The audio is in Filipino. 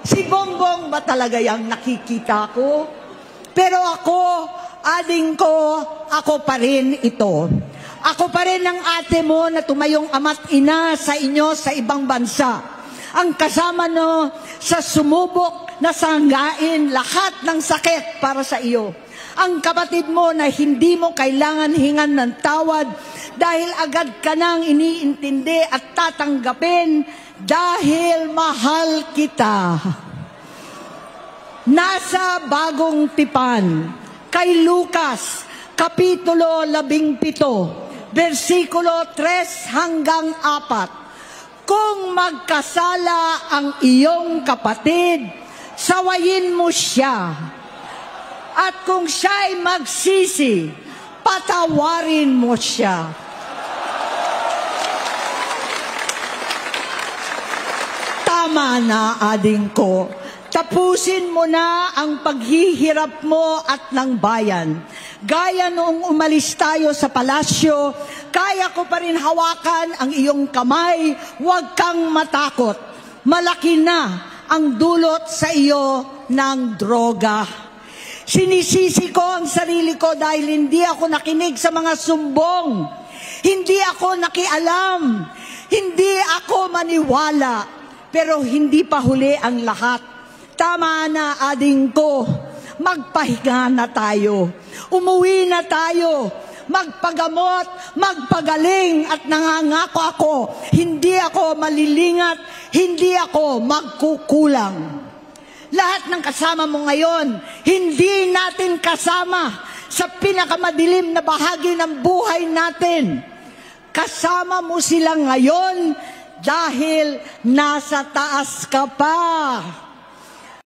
Si Bongbong ba talaga yung nakikita ko? Pero ako, ading ko, ako pa rin ito. Ako pa rin ang ate mo na tumayong ama't ina sa inyo sa ibang bansa. Ang kasama no sa sumubok na sanggain lahat ng sakit para sa iyo. Ang kapatid mo na hindi mo kailangan hingan ng tawad dahil agad ka nang iniintindi at tatanggapin dahil mahal kita. Nasa Bagong Tipan, kay Lucas, Kapitulo 17, versikulo 3 hanggang 4. Kung magkasala ang iyong kapatid, sawayin mo siya. At kung siya'y magsisi, patawarin mo siya. Tama na, ading ko. Tapusin mo na ang paghihirap mo at ng bayan. Gaya noong umalis tayo sa palasyo, kaya ko pa rin hawakan ang iyong kamay, huwag kang matakot. Malaki na ang dulot sa iyo ng droga. Sinisisi ko ang sarili ko dahil hindi ako nakinig sa mga sumbong. Hindi ako nakialam. Hindi ako maniwala. Pero hindi pa huli ang lahat. Tama na, ading ko. Magpahinga na tayo. Umuwi na tayo. Magpagamot, magpagaling at nangangako ako. Hindi ako malilingat, hindi ako magkukulang. Lahat ng kasama mo ngayon, hindi natin kasama sa pinakamadilim na bahagi ng buhay natin. Kasama mo sila ngayon dahil nasa taas ka pa.